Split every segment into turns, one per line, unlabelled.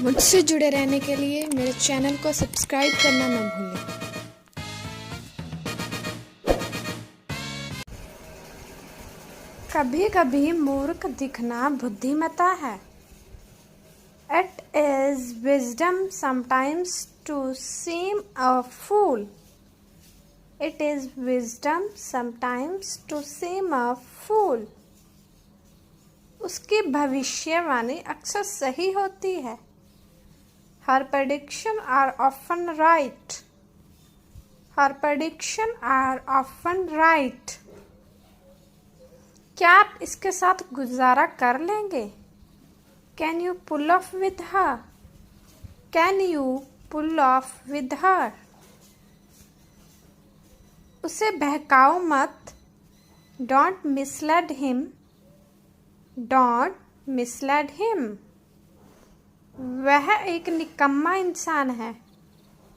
मुझसे जुड़े रहने के लिए मेरे चैनल को सब्सक्राइब करना न भूलें। कभी कभी मूर्ख दिखना बुद्धिमत्ता है। It is wisdom sometimes to seem a fool. It is wisdom sometimes to seem a fool. उसकी भविष्यवाणी अक्सर सही होती है। Her predictions are often right. Her predictions are often right. क्या आप इसके साथ गुजारा कर लेंगे? Can you pull off with her? Can you pull off with her? उसे बहकाओ मत। Don't mislead him. Don't mislead him. वह एक निकम्मा इंसान है।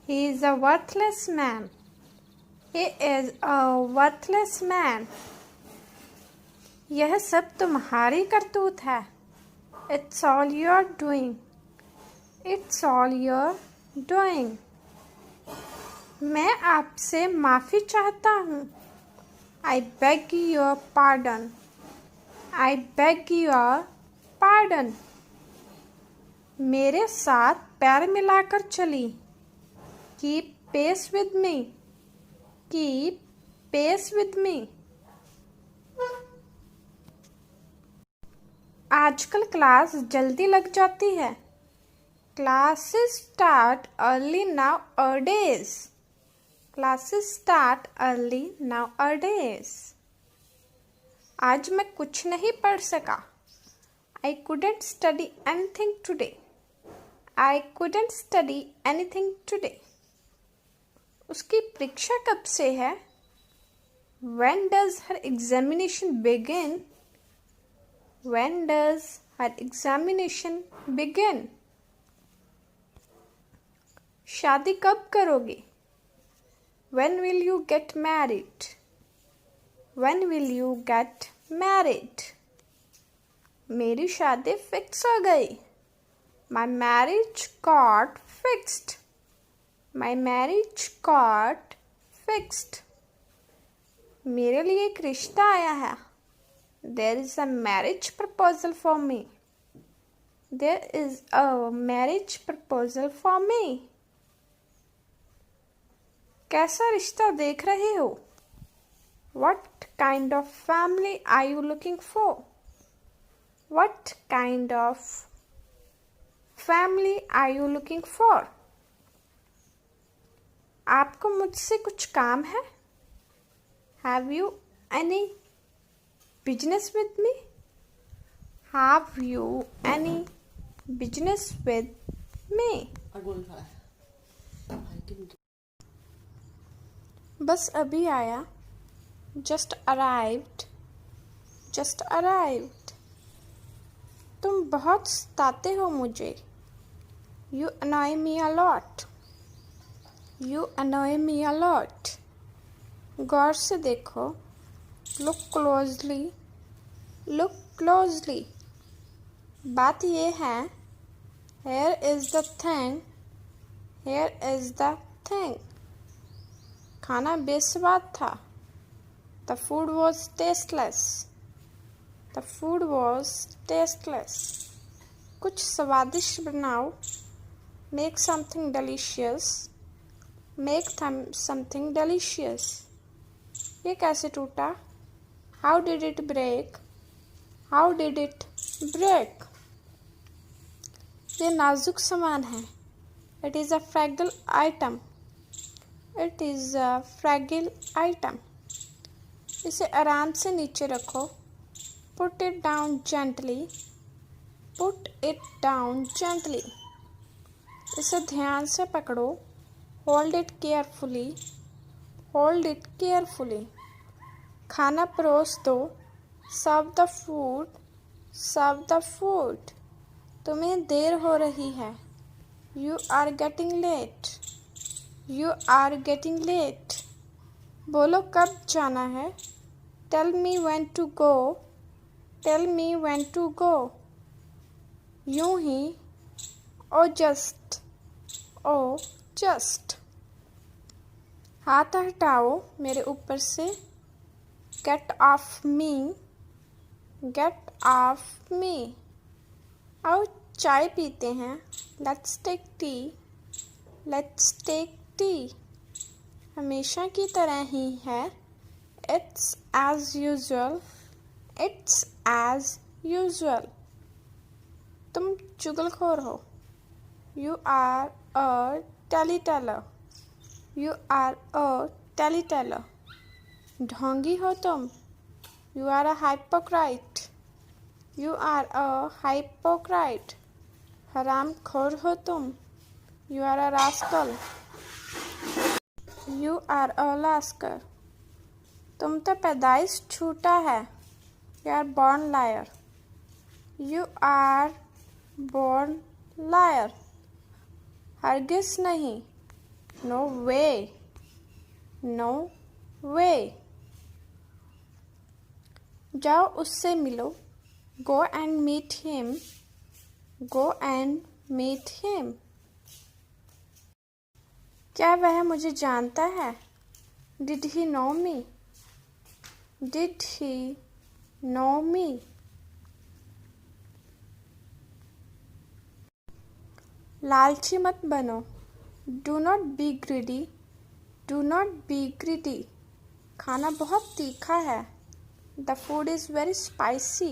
He is a worthless man. He is a worthless man. यह सब तुम्हारी करतूत है। It's all your doing. It's all your doing. मैं आपसे माफ़ी चाहता हूँ। I beg your pardon. I beg your pardon. मेरे साथ पैर मिलाकर चली। Keep pace with me. Keep pace with me. आजकल क्लास जल्दी लग जाती है। Classes start early nowadays. Classes start early nowadays. आज मैं कुछ नहीं पढ़ सका। I couldn't study anything today. I couldn't study anything today. उसकी परीक्षा कब से है? When does her examination begin? When does her examination begin? शादी कब करोगे? When will you get married? When will you get married? मेरी शादी फिक्स हो गई। My marriage got fixed. My marriage got fixed. मेरे लिए एक रिश्ता आया है। There is a marriage proposal for me. There is a marriage proposal for me. कैसा रिश्ता देख रहे हो? What kind of family are you looking for? What kind of family are you looking for? आपको मुझसे कुछ काम है? Have you any business with me? Have you any business with me? बस अभी आया। Just arrived. Just arrived. तुम बहुत सताते हो मुझे। You annoy me a lot. You annoy me a lot. गौर से देखो। Look closely. Look closely. बात ये है। Here is the thing. Here is the thing. खाना बेस्वाद था। The food was tasteless. The food was tasteless. कुछ स्वादिष्ट बनाओ। Make something delicious. Make something delicious. ये कैसे टूटा? How did it break? How did it break? ये नाजुक सामान है। It is a fragile item. It is a fragile item. इसे आराम से नीचे रखो। Put it down gently. Put it down gently. इसे ध्यान से पकड़ो। Hold it carefully. Hold it carefully. खाना परोस दो। Serve the food. Serve the food. तुम्हें देर हो रही है। You are getting late. You are getting late. बोलो कब जाना है? Tell me when to go. Tell me when to go. यूं ही ओ जस्ट, ओ जस्ट। हाथ हटाओ मेरे ऊपर से, get off me, get off me. आओ चाय पीते हैं, let's take tea, let's take tea. हमेशा की तरह ही है, it's as usual, it's as usual. तुम चुगलखोर हो, you are a tale teller, you are a tale teller. ढोंगी हो तुम, you are a hypocrite, you are a hypocrite. हरामखोर हो तुम, you are a rascal, you are a rascal. तुम तो पैदाइश छूटा है, you are born liar, you are born liar. हरगिज नहीं, नो वे, नो वे। जाओ उससे मिलो, go and meet him, go and meet him. क्या वह मुझे जानता है, did he know me, did he know me. लालची मत बनो, do not be greedy, do not be greedy. खाना बहुत तीखा है, the food is very spicy,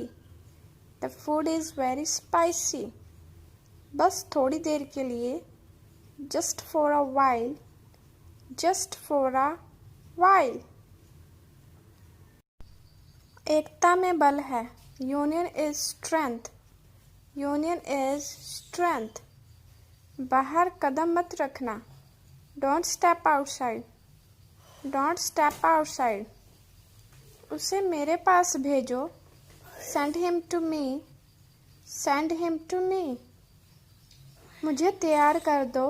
the food is very spicy. बस थोड़ी देर के लिए, just for a while, just for a while. एकता में बल है, union is strength, union is strength. बाहर कदम मत रखना, don't step outside, don't step outside. उसे मेरे पास भेजो, send him to me, send him to me. मुझे तैयार कर दो,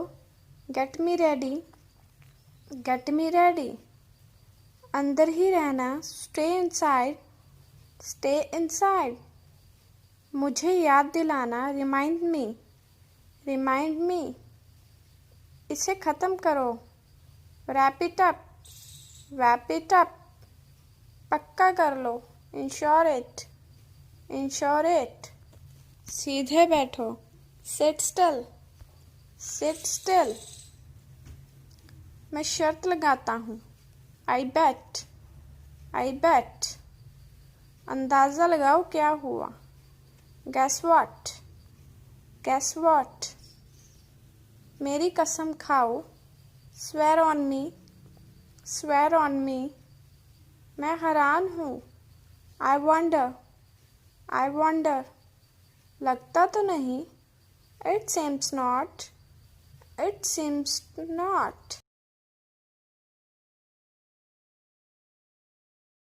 get me ready, get me ready. अंदर ही रहना, स्टे इनसाइड, स्टे इनसाइड। मुझे याद दिलाना, रिमाइंड मी, रिमाइंड मी। इसे ख़त्म करो, wrap it up, wrap it up. पक्का कर लो, इंश्योर इट, इंश्योर इट। सीधे बैठो, सिट स्टिल, सिट स्टिल। मैं शर्त लगाता हूँ, आई बेट, आई बेट। अंदाज़ा लगाओ क्या हुआ, गैस व्हाट, गैस व्हाट। मेरी कसम खाओ, swear on me, swear on me. मैं हैरान हूँ, आई वंडर, आई वंडर। लगता तो नहीं, it seems not, it seems not.